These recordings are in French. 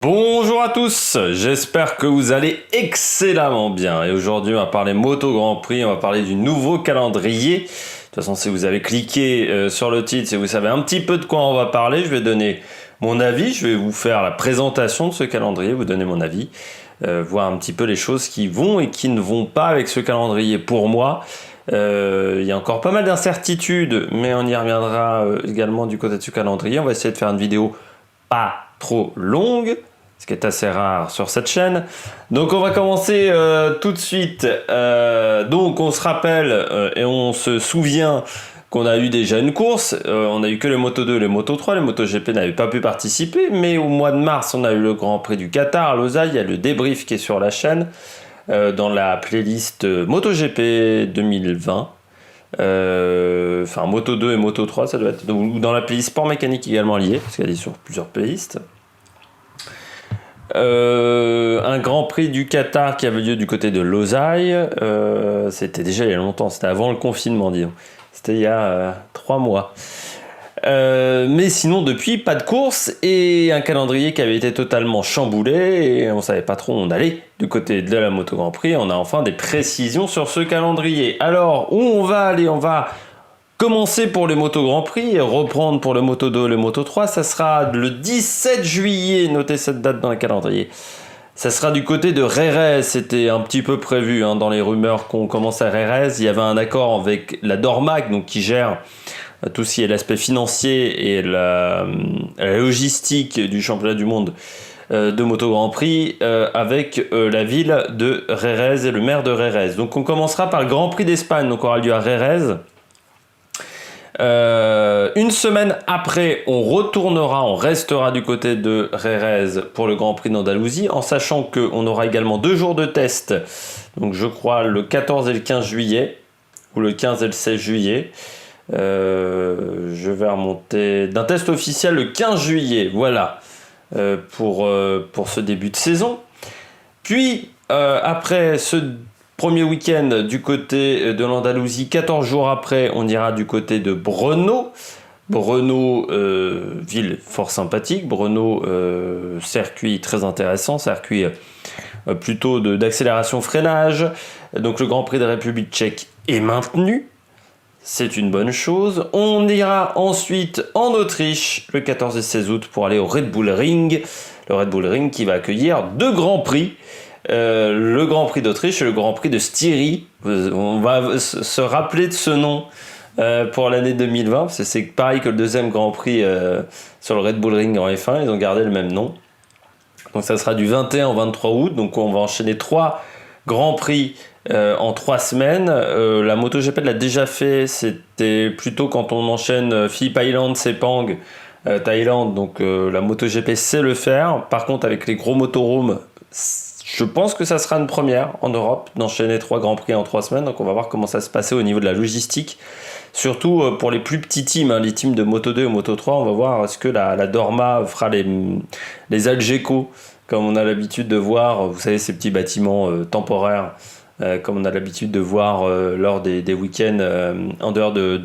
Bonjour à tous, j'espère que vous allez excellemment bien. Et aujourd'hui, on va parler Moto Grand Prix, on va parler du nouveau calendrier. De toute façon, si vous avez cliqué sur le titre, si vous savez un petit peu de quoi on va parler, je vais donner mon avis, je vais vous faire la présentation de ce calendrier, vous donner mon avis, voir un petit peu les choses qui vont et qui ne vont pas avec ce calendrier pour moi. Il y a encore pas mal d'incertitudes, mais on y reviendra également du côté de ce calendrier. On va essayer de faire une vidéo pas trop longue, ce qui est assez rare sur cette chaîne. Donc on va commencer tout de suite. Donc on se rappelle et on se souvient qu'on a eu déjà une course. On a eu que les Moto 2 et les Moto 3. Les Moto GP n'avaient pas pu participer, mais au mois de mars, on a eu le Grand Prix du Qatar à Losail. Il y a le débrief qui est sur la chaîne dans la playlist MotoGP 2020. Enfin Moto 2 et Moto 3 ça doit être, ou dans la playlist sport mécanique également liée parce qu'elle est sur plusieurs playlists. Un Grand Prix du Qatar qui avait lieu du côté de Losail, c'était déjà il y a longtemps, c'était avant le confinement, disons. C'était il y a 3 mois. Mais sinon depuis pas de course et un calendrier qui avait été totalement chamboulé et on savait pas trop où on allait du côté de la Moto Grand Prix. On a enfin des précisions sur ce calendrier. Alors où on va aller? On va commencer pour les Moto Grand Prix et reprendre pour le Moto 2 et le Moto 3. Ça sera le 17 juillet, notez cette date dans le calendrier. Ça sera du côté de Jerez, c'était un petit peu prévu dans les rumeurs qu'on commence à Jerez. Il y avait un accord avec la Dormac, donc qui gère tout ce qui est l'aspect financier et la logistique du championnat du monde de Moto Grand Prix avec la ville de Jerez et le maire de Jerez. Donc on commencera par le Grand Prix d'Espagne, donc aura lieu à Jerez. Une semaine après, on restera du côté de Jerez pour le Grand Prix d'Andalousie, en sachant qu'on aura également 2 jours de test, donc je crois le 14 et le 15 juillet, ou le 15 et le 16 juillet. Je vais remonter d'un test officiel le 15 juillet, voilà, pour ce début de saison. Puis, après ce premier week-end du côté de l'Andalousie, 14 jours après, on ira du côté de Brno. Brno, ville fort sympathique. Brno, circuit très intéressant, circuit plutôt d'accélération-freinage. Donc le Grand Prix de République tchèque est maintenu. C'est une bonne chose. On ira ensuite en Autriche le 14 et 16 août pour aller au Red Bull Ring. Le Red Bull Ring qui va accueillir 2 Grands Prix. Le Grand Prix d'Autriche et le Grand Prix de Styrie. On va se rappeler de ce nom pour l'année 2020. Parce que c'est pareil que le deuxième Grand Prix sur le Red Bull Ring en F1. Ils ont gardé le même nom. Donc ça sera du 21 au 23 août. Donc on va enchaîner 3 Grands Prix en 3 semaines. La MotoGP l'a déjà fait. C'était plutôt quand on enchaîne Phillip Island, Sepang, Thaïlande. Donc la MotoGP sait le faire. Par contre, avec les gros motorhomes, je pense que ça sera une première en Europe d'enchaîner 3 Grands Prix en 3 semaines. Donc on va voir comment ça se passait au niveau de la logistique. Surtout pour les plus petits teams, les teams de Moto 2 et Moto 3. On va voir est-ce que la Dorma fera les Algeco, comme on a l'habitude de voir. Vous savez, ces petits bâtiments temporaires. Comme on a l'habitude de voir lors des week-ends en dehors de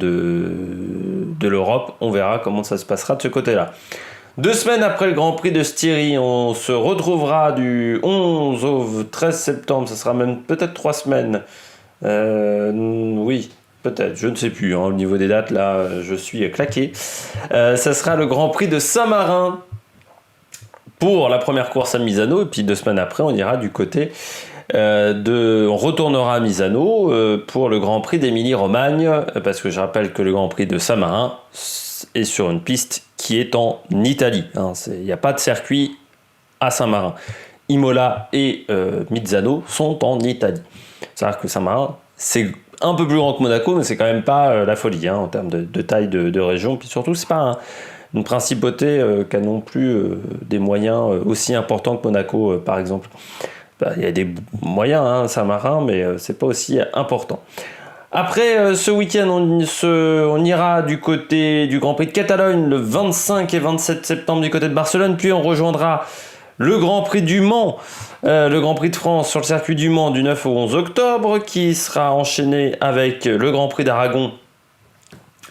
l'Europe. On verra comment ça se passera de ce côté-là. 2 semaines après le Grand Prix de Styrie, on se retrouvera du 11 au 13 septembre. Ça sera même peut-être 3 semaines. Oui, peut-être, je ne sais plus. Au niveau des dates, là, je suis claqué. Ça sera le Grand Prix de Saint-Marin pour la première course à Misano. Et puis 2 semaines après, on ira du côté... on retournera à Misano pour le Grand Prix d'Émilie-Romagne, parce que je rappelle que le Grand Prix de Saint-Marin est sur une piste qui est en Italie. Il n'y a pas de circuit à Saint-Marin. Imola et Misano sont en Italie. C'est-à-dire que Saint-Marin, c'est un peu plus grand que Monaco, mais c'est quand même pas la folie en termes de taille de région. Puis surtout, c'est pas une principauté qui a non plus des moyens aussi importants que Monaco, par exemple. Il y a des moyens, Saint-Marin, mais c'est pas aussi important. Après ce week-end, on ira du côté du Grand Prix de Catalogne le 25 et 27 septembre du côté de Barcelone, puis on rejoindra le Grand Prix du Mans, le Grand Prix de France sur le circuit du Mans du 9 au 11 octobre, qui sera enchaîné avec le Grand Prix d'Aragon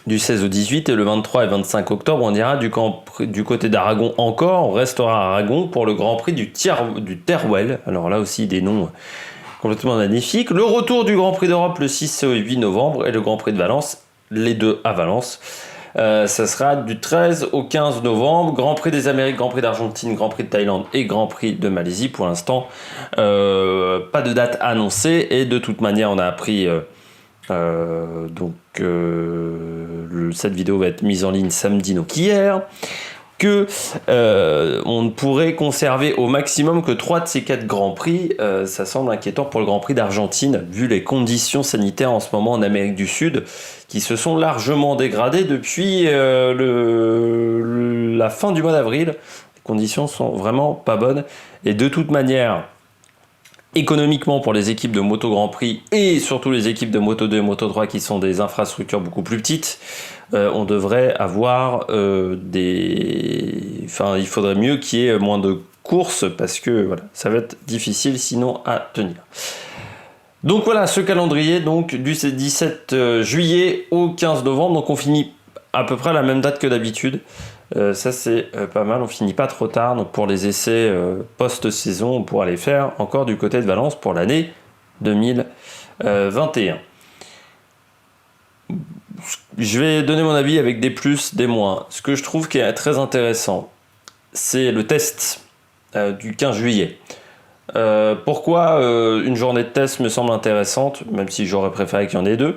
du 16 au 18, et le 23 et 25 octobre, on ira du côté d'Aragon encore. On restera à Aragon pour le Grand Prix du Teruel. Alors là aussi, des noms complètement magnifiques. Le retour du Grand Prix d'Europe le 6 et 8 novembre et le Grand Prix de Valence, les deux à Valence. Ça sera du 13 au 15 novembre. Grand Prix des Amériques, Grand Prix d'Argentine, Grand Prix de Thaïlande et Grand Prix de Malaisie. Pour l'instant, pas de date annoncée. Et de toute manière, on a appris... cette vidéo va être mise en ligne samedi, donc hier, que on ne pourrait conserver au maximum que 3 de ces 4 Grands Prix. Ça semble inquiétant pour le Grand Prix d'Argentine, vu les conditions sanitaires en ce moment en Amérique du Sud, qui se sont largement dégradées depuis la fin du mois d'avril. Les conditions sont vraiment pas bonnes. Et de toute manière, économiquement pour les équipes de Moto Grand Prix et surtout les équipes de Moto 2 et Moto 3 qui sont des infrastructures beaucoup plus petites, on devrait avoir il faudrait mieux qu'il y ait moins de courses parce que voilà, ça va être difficile sinon à tenir. Donc voilà, ce calendrier donc du 17 juillet au 15 novembre, donc on finit à peu près à la même date que d'habitude. Ça c'est pas mal, on finit pas trop tard, donc pour les essais post-saison, on pourra les faire encore du côté de Valence pour l'année 2021. Je vais donner mon avis avec des plus, des moins. Ce que je trouve qui est très intéressant, c'est le test du 15 juillet. Pourquoi une journée de test me semble intéressante, même si j'aurais préféré qu'il y en ait 2.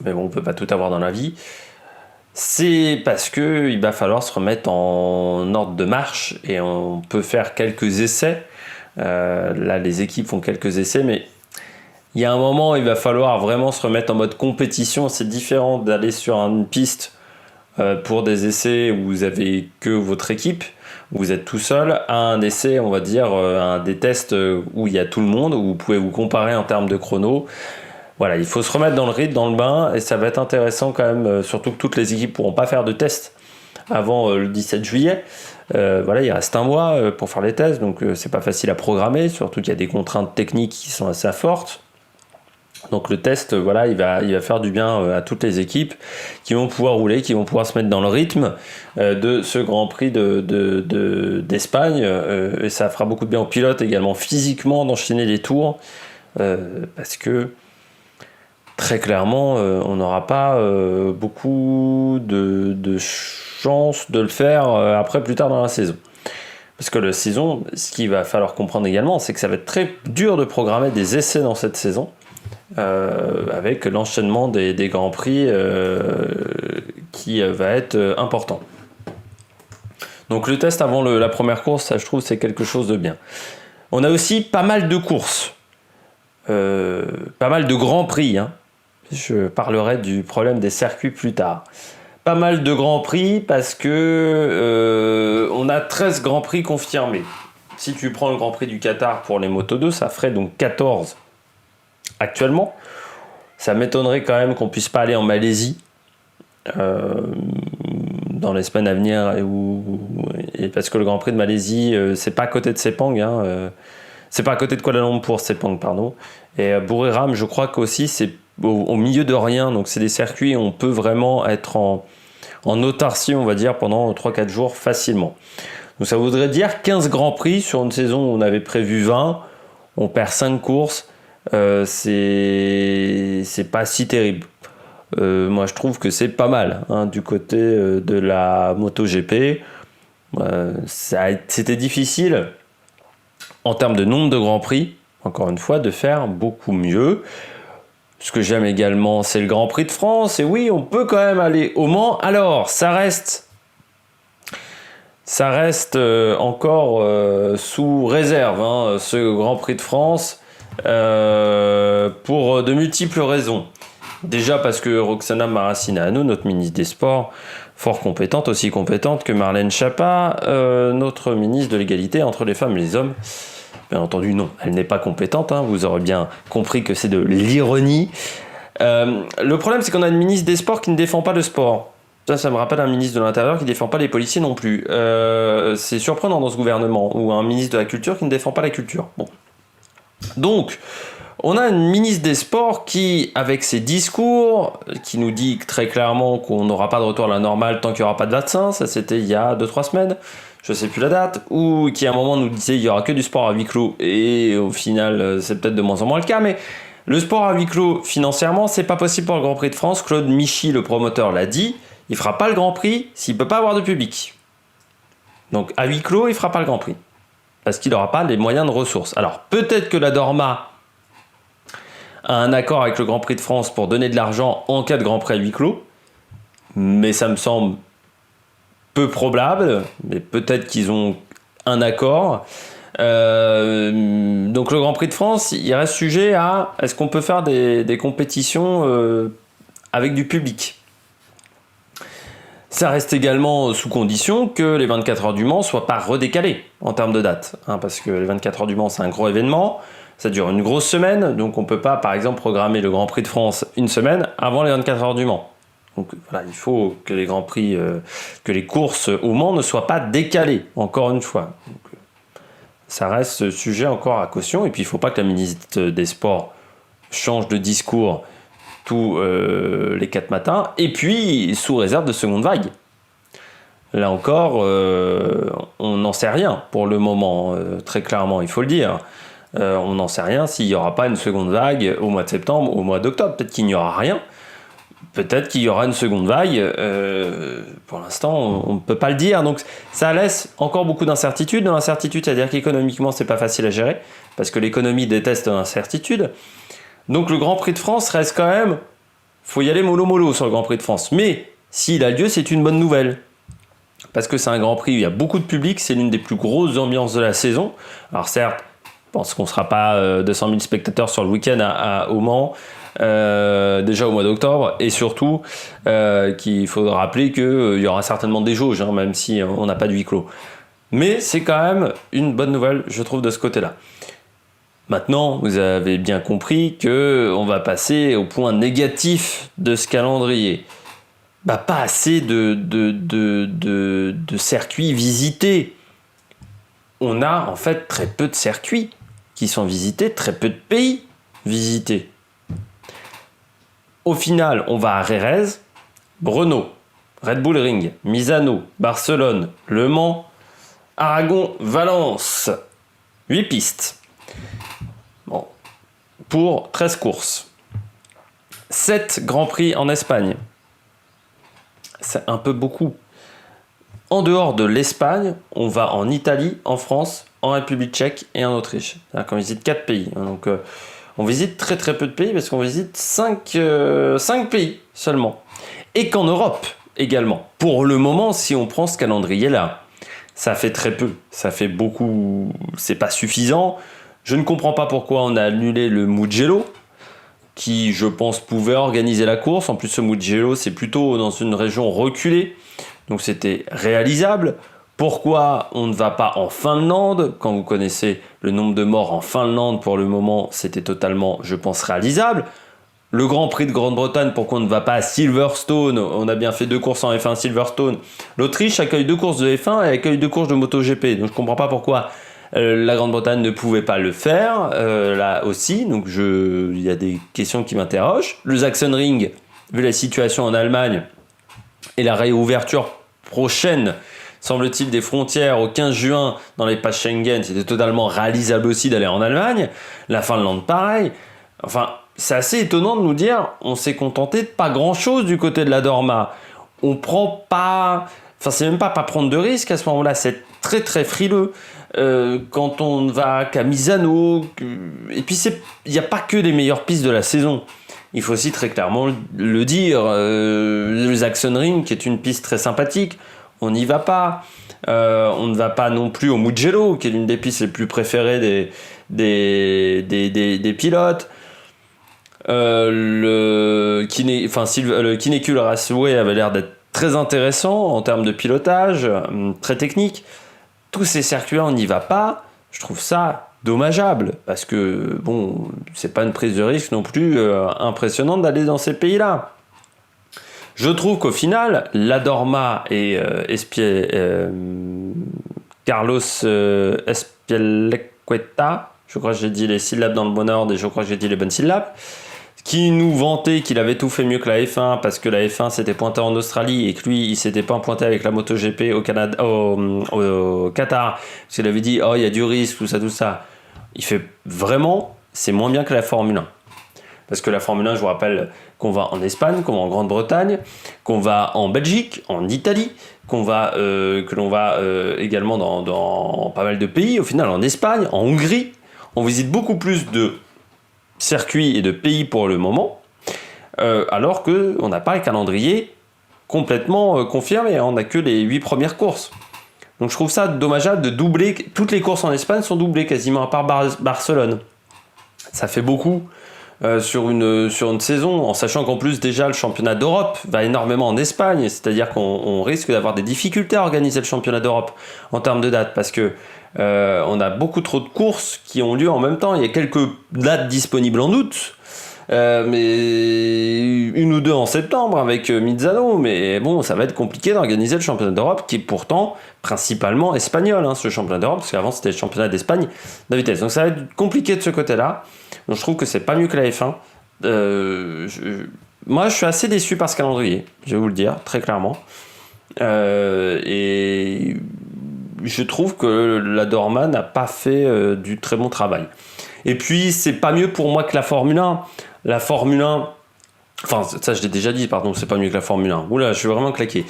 Mais bon, on peut pas tout avoir dans la vie. C'est parce qu'il va falloir se remettre en ordre de marche et on peut faire quelques essais. Là, les équipes font quelques essais, mais il y a un moment où il va falloir vraiment se remettre en mode compétition. C'est différent d'aller sur une piste pour des essais où vous avez que votre équipe, où vous êtes tout seul, à un essai, on va dire, des tests où il y a tout le monde, où vous pouvez vous comparer en termes de chrono. Voilà, il faut se remettre dans le rythme, dans le bain, et ça va être intéressant quand même, surtout que toutes les équipes ne pourront pas faire de tests avant le 17 juillet. Voilà, il reste un mois pour faire les tests, donc c'est pas facile à programmer, surtout qu'il y a des contraintes techniques qui sont assez fortes. Donc le test, voilà, il va faire du bien à toutes les équipes qui vont pouvoir rouler, qui vont pouvoir se mettre dans le rythme de ce Grand Prix d'Espagne, et ça fera beaucoup de bien aux pilotes également physiquement d'enchaîner les tours, parce que très clairement, on n'aura pas beaucoup de chance de le faire après plus tard dans la saison. Parce que la saison, ce qu'il va falloir comprendre également, c'est que ça va être très dur de programmer des essais dans cette saison, avec l'enchaînement des Grands Prix qui va être important. Donc le test avant la première course, ça je trouve c'est quelque chose de bien. On a aussi pas mal de courses, pas mal de Grands Prix, hein. Je parlerai du problème des circuits plus tard. Pas mal de Grands Prix parce que on a 13 Grands Prix confirmés. Si tu prends le Grand Prix du Qatar pour les Moto 2, ça ferait donc 14 actuellement. Ça m'étonnerait quand même qu'on puisse pas aller en Malaisie dans les semaines à venir, et parce que le Grand Prix de Malaisie, c'est pas à côté de Sepang, hein, c'est pas à côté de Kuala Lumpur, Sepang, pardon. Et Buriram, je crois qu'aussi c'est au milieu de rien, donc c'est des circuits où on peut vraiment être en autarcie, on va dire, pendant 3-4 jours facilement. Donc ça voudrait dire 15 Grands Prix sur une saison où on avait prévu 20, on perd 5 courses, c'est pas si terrible. Moi je trouve que c'est pas mal, hein, du côté de la MotoGP. C'était difficile en termes de nombre de Grands Prix, encore une fois, de faire beaucoup mieux. Ce que j'aime également, c'est le Grand Prix de France. Et oui, on peut quand même aller au Mans. Alors, ça reste encore sous réserve, hein, ce Grand Prix de France, pour de multiples raisons. Déjà parce que Roxana Maracineanu, notre ministre des Sports, fort compétente, aussi compétente que Marlène Schiappa, notre ministre de l'égalité entre les femmes et les hommes. Bien entendu, non, elle n'est pas compétente, hein, vous aurez bien compris que c'est de l'ironie. Le problème, c'est qu'on a une ministre des Sports qui ne défend pas le sport. Ça me rappelle un ministre de l'Intérieur qui ne défend pas les policiers non plus. C'est surprenant dans ce gouvernement, ou un ministre de la Culture qui ne défend pas la culture. Bon. Donc, On a une ministre des Sports qui, avec ses discours, qui nous dit très clairement qu'on n'aura pas de retour à la normale tant qu'il n'y aura pas de vaccin, ça c'était il y a 2-3 semaines, je sais plus la date, ou qui à un moment nous disait il y aura que du sport à huis clos, et au final c'est peut-être de moins en moins le cas, mais le sport à huis clos financièrement c'est pas possible pour le Grand Prix de France. Claude Michy, le promoteur, l'a dit, il fera pas le Grand Prix s'il peut pas avoir de public. Donc à huis clos il fera pas le Grand Prix, parce qu'il n'aura pas les moyens de ressources. Alors peut-être que la Dorma a un accord avec le Grand Prix de France pour donner de l'argent en cas de Grand Prix à huis clos, mais ça me semble peu probable, mais peut-être qu'ils ont un accord. Donc le Grand Prix de France, il reste sujet à est-ce qu'on peut faire des compétitions avec du public. Ça reste également sous condition que les 24 heures du Mans ne soient pas redécalées en termes de date, parce que les 24 heures du Mans c'est un gros événement. Ça dure une grosse semaine, donc on ne peut pas, par exemple, programmer le Grand Prix de France une semaine avant les 24 heures du Mans. Donc voilà, il faut que les Grands Prix, que les courses au Mans ne soient pas décalées, encore une fois. Donc, ça reste sujet encore à caution, et puis il ne faut pas que la ministre des Sports change de discours tous les 4 matins, et puis sous réserve de seconde vague. Là encore, on n'en sait rien pour le moment, très clairement, il faut le dire. On n'en sait rien s'il n'y aura pas une seconde vague au mois de septembre, au mois d'octobre. Peut-être qu'il n'y aura rien. Peut-être qu'il y aura une seconde vague. Pour l'instant, on ne peut pas le dire. Donc ça laisse encore beaucoup d'incertitudes. De l'incertitude, c'est-à-dire qu'économiquement, c'est pas facile à gérer, parce que l'économie déteste l'incertitude. Donc le Grand Prix de France reste quand même... faut y aller mollo-mollo sur le Grand Prix de France. Mais s'il a lieu, c'est une bonne nouvelle. Parce que c'est un Grand Prix où il y a beaucoup de public. C'est l'une des plus grosses ambiances de la saison. Alors certes, je pense qu'on ne sera pas 200 000 spectateurs sur le week-end au Mans, déjà au mois d'octobre, et surtout qu'il faut rappeler qu'il y aura certainement des jauges, même si on n'a pas de huis clos. Mais c'est quand même une bonne nouvelle, je trouve, de ce côté-là. Maintenant, vous avez bien compris qu'on va passer au point négatif de ce calendrier. Pas assez de circuits visités. On a en fait très peu de circuits qui sont visités, très peu de pays visités. Au final, on va à Jerez, Brno, Red Bull Ring, Misano, Barcelone, Le Mans, Aragon, Valence. 8 pistes. Bon. Pour 13 courses. 7 Grands Prix en Espagne. C'est un peu beaucoup. En dehors de l'Espagne, on va en Italie, en France, en République tchèque et en Autriche. C'est-à-dire qu'on visite 4 pays. Donc on visite très très peu de pays parce qu'on visite 5 pays seulement. Et qu'en Europe également. Pour le moment, si on prend ce calendrier-là, ça fait très peu. Ça fait beaucoup. C'est pas suffisant. Je ne comprends pas pourquoi on a annulé le Mugello, qui, je pense, pouvait organiser la course. En plus, ce Mugello, c'est plutôt dans une région reculée. Donc c'était réalisable. Pourquoi on ne va pas en Finlande? Quand vous connaissez le nombre de morts en Finlande pour le moment, c'était totalement, je pense, réalisable. Le Grand Prix de Grande-Bretagne, pourquoi on ne va pas à Silverstone? On a bien fait 2 courses en F1 à Silverstone. L'Autriche accueille 2 courses de F1 et accueille 2 courses de MotoGP. Donc je ne comprends pas pourquoi la Grande-Bretagne ne pouvait pas le faire, là aussi. Donc il y a des questions qui m'interrogent. Le Sachsenring, vu la situation en Allemagne, et la réouverture prochaine, semble-t-il, des frontières au 15 juin dans les passes Schengen, c'était totalement réalisable aussi d'aller en Allemagne. La Finlande, pareil. Enfin, c'est assez étonnant de nous dire, on s'est contenté de pas grand-chose du côté de la Dorma. On prend pas... Enfin, c'est même pas prendre de risques à ce moment-là, c'est très très frileux. Quand on ne va qu'à Misano... Et puis, il n'y a pas que les meilleures pistes de la saison. Il faut aussi très clairement le dire, le Sachsenring, qui est une piste très sympathique, on n'y va pas. On ne va pas non plus au Mugello, qui est l'une des pistes les plus préférées des pilotes. Le Kinecul Raceway avait l'air d'être très intéressant en termes de pilotage, très technique. Tous ces circuits-là, on n'y va pas. Je trouve ça dommageable, parce que bon, c'est pas une prise de risque non plus impressionnante d'aller dans ces pays-là. Je trouve qu'au final, la Dorma et Carlos Espielequeta, je crois que j'ai dit les syllabes dans le bon ordre et je crois que j'ai dit les bonnes syllabes, qui nous vantait qu'il avait tout fait mieux que la F1 parce que la F1 s'était pointée en Australie et que lui il s'était pas pointé avec la MotoGP au Canada, au Qatar, parce qu'il avait dit oh il y a du risque, tout ça. Il fait vraiment, c'est moins bien que la Formule 1. Parce que la Formule 1, je vous rappelle qu'on va en Espagne, qu'on va en Grande-Bretagne, qu'on va en Belgique, en Italie, que l'on va également dans pas mal de pays, au final en Espagne, en Hongrie. On visite beaucoup plus de circuits et de pays pour le moment, alors qu'on n'a pas le calendrier complètement confirmé, on n'a que les 8 premières courses. Donc je trouve ça dommageable de doubler, toutes les courses en Espagne sont doublées quasiment, à part Barcelone. Ça fait beaucoup sur une saison, en sachant qu'en plus déjà le championnat d'Europe va énormément en Espagne, c'est-à-dire qu'on risque d'avoir des difficultés à organiser le championnat d'Europe en termes de dates, parce que on a beaucoup trop de courses qui ont lieu en même temps. Il y a quelques dates disponibles en août, mais une ou deux en septembre avec Misano, mais bon, ça va être compliqué d'organiser le championnat d'Europe qui est pourtant principalement espagnol, ce championnat d'Europe, parce qu'avant c'était le championnat d'Espagne de vitesse, donc ça va être compliqué de ce côté-là. Donc je trouve que c'est pas mieux que la F1. Moi je suis assez déçu par ce calendrier, je vais vous le dire très clairement, et je trouve que la Dorma n'a pas fait du très bon travail. Et puis c'est pas mieux pour moi que la Formule 1. La Formule 1, enfin ça je l'ai déjà dit, pardon, c'est pas mieux que la Formule 1. Oula, je suis vraiment claqué.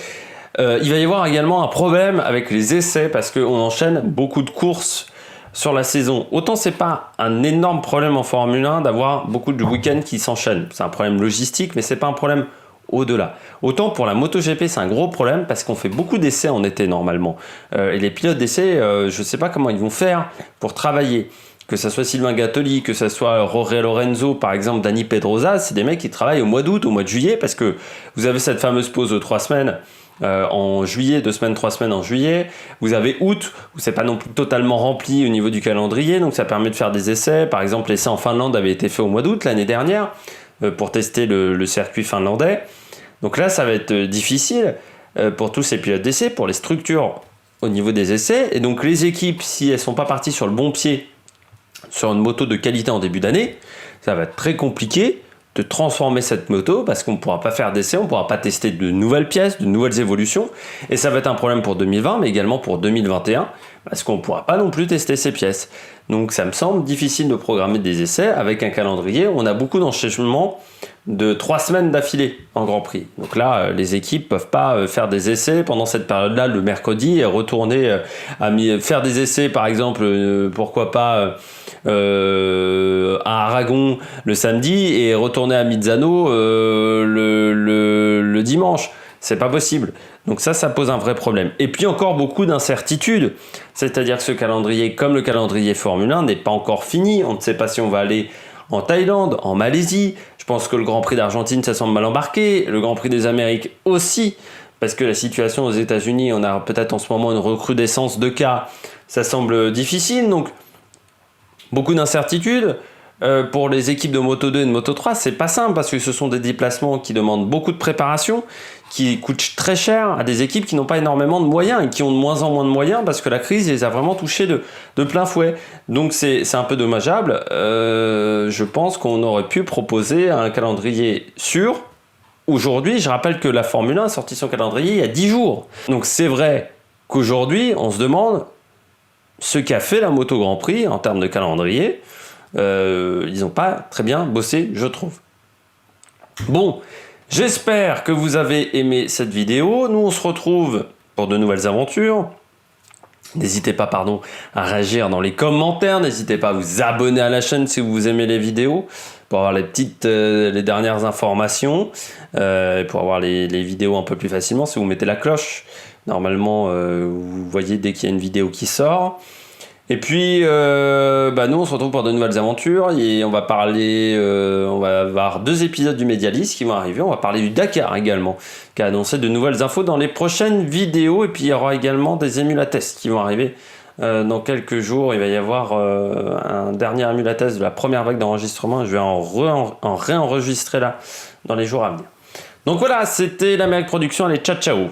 Il va y avoir également un problème avec les essais parce qu'on enchaîne beaucoup de courses sur la saison. Autant c'est pas un énorme problème en Formule 1 d'avoir beaucoup de week-ends qui s'enchaînent. C'est un problème logistique, mais c'est pas un problème au-delà. Autant pour la MotoGP, c'est un gros problème parce qu'on fait beaucoup d'essais en été normalement. Et les pilotes d'essais, je sais pas comment ils vont faire pour travailler. Que ça soit Sylvain Gattoli, que ça soit Jorge Lorenzo, par exemple Dani Pedrosa, c'est des mecs qui travaillent au mois d'août, au mois de juillet, parce que vous avez cette fameuse pause de 3 semaines en juillet, 2 semaines, 3 semaines en juillet. Vous avez août, où c'est pas non plus totalement rempli au niveau du calendrier, donc ça permet de faire des essais. Par exemple, l'essai en Finlande avait été fait au mois d'août l'année dernière, pour tester le circuit finlandais. Donc là, ça va être difficile pour tous ces pilotes d'essais, pour les structures au niveau des essais. Et donc les équipes, si elles sont pas parties sur le bon pied, sur une moto de qualité en début d'année, ça va être très compliqué de transformer cette moto parce qu'on ne pourra pas faire d'essai, on ne pourra pas tester de nouvelles pièces, de nouvelles évolutions, et ça va être un problème pour 2020 mais également pour 2021 parce qu'on ne pourra pas non plus tester ces pièces. Donc ça me semble difficile de programmer des essais avec un calendrier où on a beaucoup d'enchaînements de 3 semaines d'affilée en Grand Prix. Donc là, les équipes peuvent pas faire des essais pendant cette période-là le mercredi et retourner faire des essais, par exemple, pourquoi pas à Aragon le samedi et retourner à Misano le dimanche. C'est pas possible. Donc ça pose un vrai problème. Et puis encore beaucoup d'incertitudes. C'est-à-dire que ce calendrier, comme le calendrier Formule 1, n'est pas encore fini. On ne sait pas si on va aller en Thaïlande, en Malaisie. Je pense que le Grand Prix d'Argentine, ça semble mal embarqué. Le Grand Prix des Amériques aussi. Parce que la situation aux États-Unis, on a peut-être en ce moment une recrudescence de cas. Ça semble difficile. Donc beaucoup d'incertitudes. Pour les équipes de Moto 2 et de Moto 3, c'est pas simple parce que ce sont des déplacements qui demandent beaucoup de préparation, qui coûtent très cher à des équipes qui n'ont pas énormément de moyens et qui ont de moins en moins de moyens parce que la crise les a vraiment touchés de plein fouet. Donc c'est un peu dommageable. Je pense qu'on aurait pu proposer un calendrier sûr. Aujourd'hui, je rappelle que la Formule 1 a sorti son calendrier il y a 10 jours. Donc c'est vrai qu'aujourd'hui, on se demande ce qu'a fait la Moto Grand Prix en termes de calendrier. Ils n'ont pas très bien bossé, je trouve. Bon, j'espère que vous avez aimé cette vidéo. Nous, on se retrouve pour de nouvelles aventures. N'hésitez pas, à réagir dans les commentaires. N'hésitez pas à vous abonner à la chaîne si vous aimez les vidéos, pour avoir les dernières informations, pour avoir les vidéos un peu plus facilement. Si vous mettez la cloche, normalement, vous voyez dès qu'il y a une vidéo qui sort. Et puis, nous, on se retrouve pour de nouvelles aventures et on va parler, on va avoir 2 épisodes du Medialis qui vont arriver. On va parler du Dakar également, qui a annoncé de nouvelles infos dans les prochaines vidéos. Et puis, il y aura également des émulatests qui vont arriver dans quelques jours. Il va y avoir un dernier émulatest de la première vague d'enregistrement. Je vais en réenregistrer là dans les jours à venir. Donc voilà, c'était l'Amérique Production. Allez, ciao, ciao!